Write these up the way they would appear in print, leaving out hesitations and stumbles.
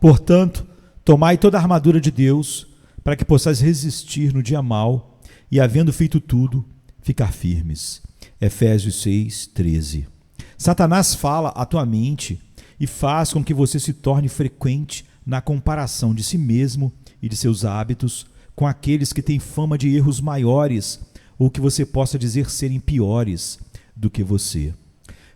Portanto, tomai toda a armadura de Deus, para que possais resistir no dia mau e, havendo feito tudo, ficar firmes. Efésios 6:13. Satanás fala à tua mente e faz com que você se torne frequente na comparação de si mesmo e de seus hábitos com aqueles que têm fama de erros maiores ou que você possa dizer serem piores do que você.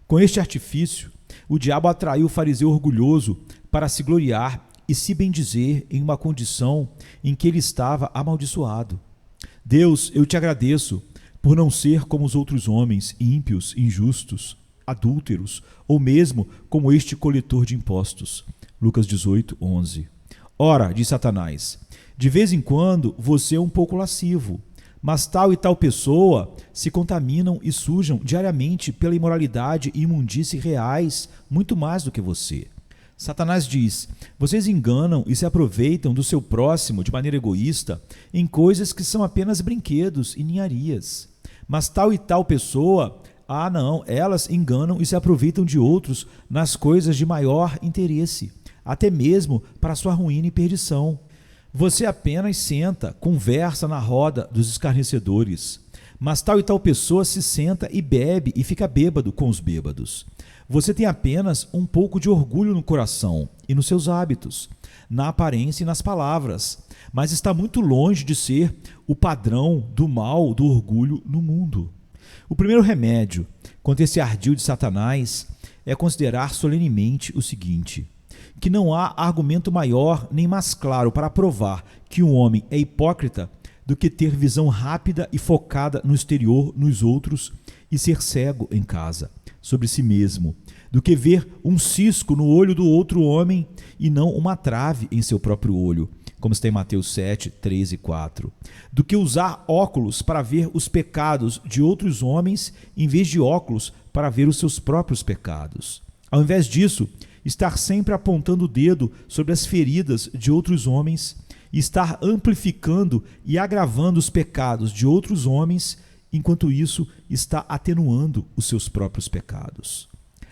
Com este artifício, o diabo atraiu o fariseu orgulhoso para se gloriar e se bendizer em uma condição em que ele estava amaldiçoado. Deus, eu te agradeço por não ser como os outros homens, ímpios, injustos, adúlteros, ou mesmo como este coletor de impostos. Lucas 18:11. Ora, diz Satanás, de vez em quando você é um pouco lascivo, mas tal e tal pessoa se contaminam e sujam diariamente pela imoralidade e imundície reais muito mais do que você. Satanás diz, vocês enganam e se aproveitam do seu próximo de maneira egoísta em coisas que são apenas brinquedos e ninharias. Mas tal e tal pessoa, não, elas enganam e se aproveitam de outros nas coisas de maior interesse, até mesmo para sua ruína e perdição. Você apenas senta, conversa na roda dos escarnecedores, mas tal e tal pessoa se senta e bebe e fica bêbado com os bêbados. Você tem apenas um pouco de orgulho no coração e nos seus hábitos, na aparência e nas palavras, mas está muito longe de ser o padrão do mal, do orgulho no mundo. O primeiro remédio contra esse ardil de Satanás é considerar solenemente o seguinte, que não há argumento maior nem mais claro para provar que um homem é hipócrita do que ter visão rápida e focada no exterior, nos outros, e ser cego em casa, sobre si mesmo, do que ver um cisco no olho do outro homem e não uma trave em seu próprio olho, como está em Mateus 7, 3 e 4, do que usar óculos para ver os pecados de outros homens em vez de óculos para ver os seus próprios pecados. Ao invés disso, estar sempre apontando o dedo sobre as feridas de outros homens e estar amplificando e agravando os pecados de outros homens, enquanto isso está atenuando os seus próprios pecados.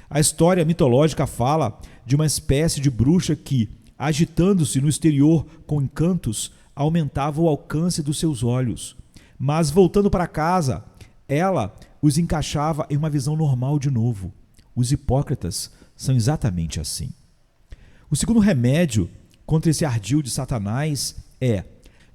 A história mitológica fala de uma espécie de bruxa que, agitando-se no exterior com encantos, aumentava o alcance dos seus olhos, mas voltando para casa, ela os encaixava em uma visão normal de novo. Os hipócritas são exatamente assim. O segundo remédio contra esse ardil de Satanás é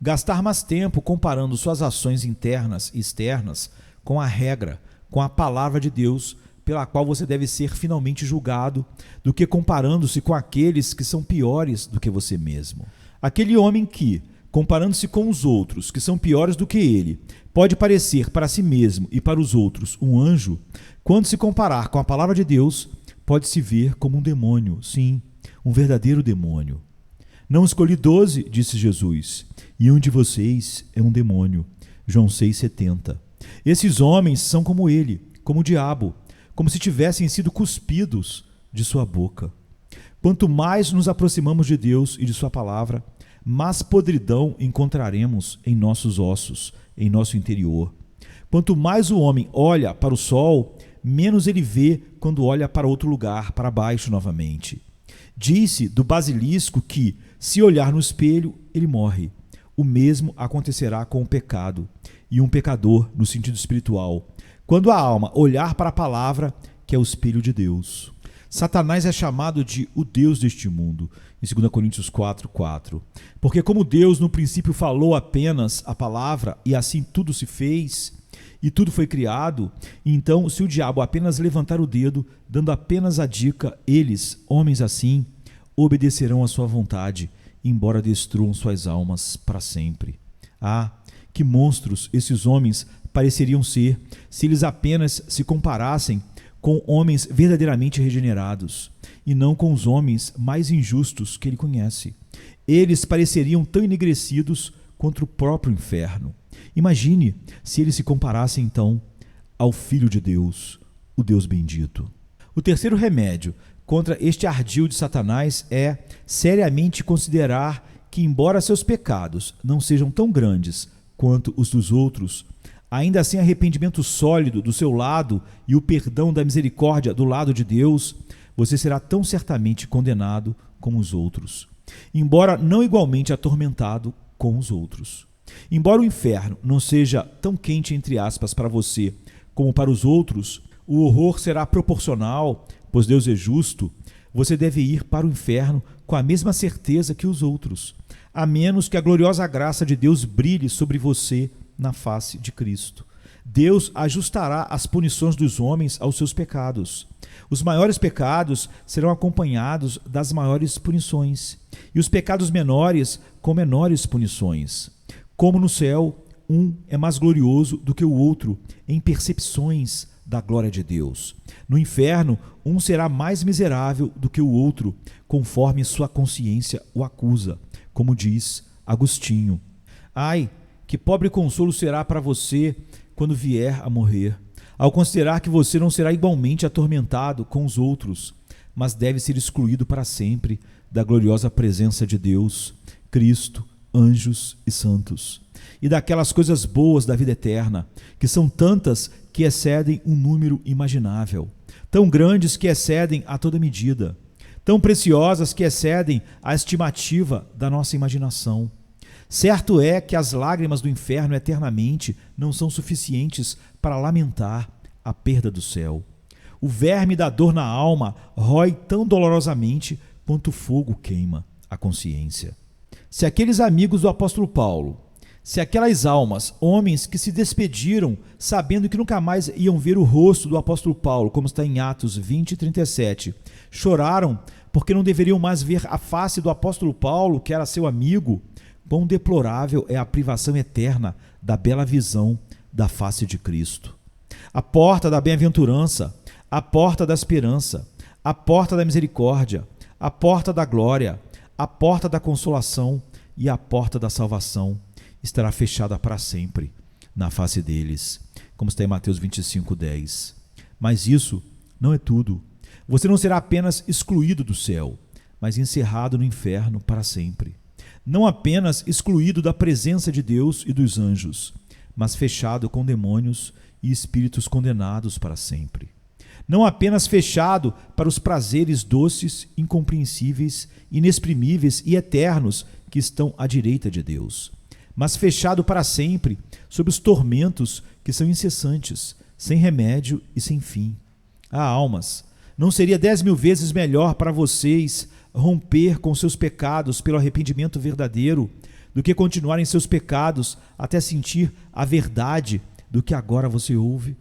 gastar mais tempo comparando suas ações internas e externas com a regra, com a palavra de Deus, pela qual você deve ser finalmente julgado, do que comparando-se com aqueles que são piores do que você mesmo. Aquele homem que, comparando-se com os outros, que são piores do que ele, pode parecer para si mesmo e para os outros um anjo, quando se comparar com a palavra de Deus, pode se ver como um demônio, sim, um verdadeiro demônio. Não escolhi 12, disse Jesus, e um de vocês é um demônio. João 6,70. Esses homens são como ele, como o diabo, como se tivessem sido cuspidos de sua boca. Quanto mais nos aproximamos de Deus e de sua palavra, mais podridão encontraremos em nossos ossos, em nosso interior. Quanto mais o homem olha para o sol, menos ele vê quando olha para outro lugar, para baixo novamente. Disse do basilisco que, se olhar no espelho, ele morre. O mesmo acontecerá com o pecado e um pecador no sentido espiritual, quando a alma olhar para a palavra, que é o espelho de Deus. Satanás é chamado de o Deus deste mundo, em 2 Coríntios 4:4. Porque como Deus no princípio falou apenas a palavra e assim tudo se fez e tudo foi criado, então se o diabo apenas levantar o dedo, dando apenas a dica, eles, homens assim, obedecerão à sua vontade, embora destruam suas almas para sempre. Ah, que monstros esses homens pareceriam ser se eles apenas se comparassem com homens verdadeiramente regenerados e não com os homens mais injustos que ele conhece. Eles pareceriam tão enegrecidos quanto o próprio inferno. Imagine se eles se comparassem então ao Filho de Deus, o Deus bendito. O terceiro remédio contra este ardil de Satanás é seriamente considerar que, embora seus pecados não sejam tão grandes quanto os dos outros, ainda assim arrependimento sólido do seu lado e o perdão da misericórdia do lado de Deus, você será tão certamente condenado como os outros. embora não igualmente atormentado com os outros. Embora o inferno não seja tão quente, entre aspas, para você como para os outros, o horror será proporcional, pois Deus é justo. Você deve ir para o inferno com a mesma certeza que os outros, a menos que a gloriosa graça de Deus brilhe sobre você na face de Cristo. Deus ajustará as punições dos homens aos seus pecados. Os maiores pecados serão acompanhados das maiores punições, e os pecados menores com menores punições. Como no céu, um é mais glorioso do que o outro em percepções da glória de Deus. No inferno, um será mais miserável do que o outro, conforme sua consciência o acusa, como diz Agostinho. Ai, que pobre consolo será para você quando vier a morrer, ao considerar que você não será igualmente atormentado com os outros, mas deve ser excluído para sempre da gloriosa presença de Deus, Cristo, anjos e santos, e daquelas coisas boas da vida eterna, que são tantas que excedem um número imaginável, tão grandes que excedem a toda medida, tão preciosas que excedem a estimativa da nossa imaginação. Certo é que as lágrimas do inferno eternamente não são suficientes para lamentar a perda do céu. O verme da dor na alma rói tão dolorosamente quanto o fogo queima a consciência. Se aqueles amigos do apóstolo Paulo, se aquelas almas, homens que se despediram sabendo que nunca mais iam ver o rosto do apóstolo Paulo, como está em Atos 20 e 37, choraram porque não deveriam mais ver a face do apóstolo Paulo, que era seu amigo, quão deplorável é a privação eterna da bela visão da face de Cristo. A porta da bem-aventurança, a porta da esperança, a porta da misericórdia, a porta da glória, a porta da consolação e a porta da salvação estará fechada para sempre na face deles, como está em Mateus 25:10. Mas isso não é tudo. Você não será apenas excluído do céu, mas encerrado no inferno para sempre. Não apenas excluído da presença de Deus e dos anjos, mas fechado com demônios e espíritos condenados para sempre. Não apenas fechado para os prazeres doces, incompreensíveis, inexprimíveis e eternos que estão à direita de Deus, mas fechado para sempre sob os tormentos que são incessantes, sem remédio e sem fim. Ah, almas, não seria 10.000 vezes melhor para vocês romper com seus pecados pelo arrependimento verdadeiro do que continuar em seus pecados até sentir a verdade do que agora você ouve?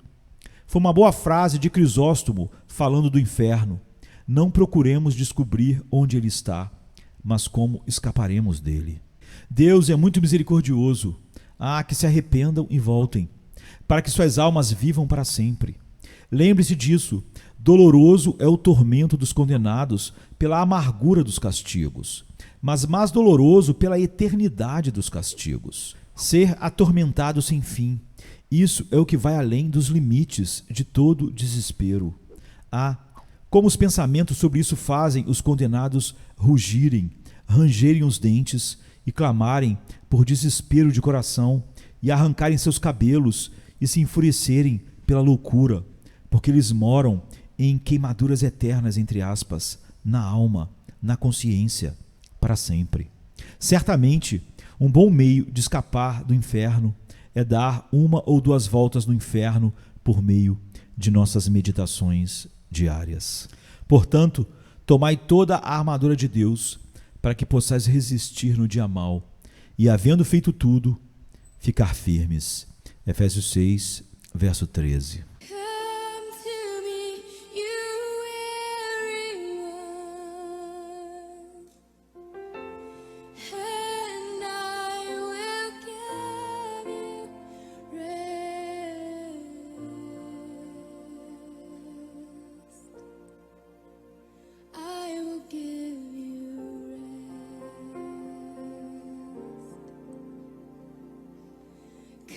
Foi uma boa frase de Crisóstomo falando do inferno. Não procuremos descobrir onde ele está, mas como escaparemos dele. Deus é muito misericordioso. Ah, que se arrependam e voltem, para que suas almas vivam para sempre. Lembre-se disso. Doloroso é o tormento dos condenados pela amargura dos castigos, mas mais doloroso pela eternidade dos castigos. Ser atormentado sem fim, isso é o que vai além dos limites de todo desespero. Ah, como os pensamentos sobre isso fazem os condenados rugirem, rangerem os dentes e clamarem por desespero de coração e arrancarem seus cabelos e se enfurecerem pela loucura, porque eles moram em queimaduras eternas, entre aspas, na alma, na consciência, para sempre. Certamente, um bom meio de escapar do inferno é dar 1 ou 2 voltas no inferno por meio de nossas meditações diárias. Portanto, tomai toda a armadura de Deus para que possais resistir no dia mau e, havendo feito tudo, ficar firmes. Efésios 6, verso 13.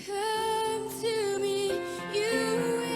Come to me, you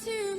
to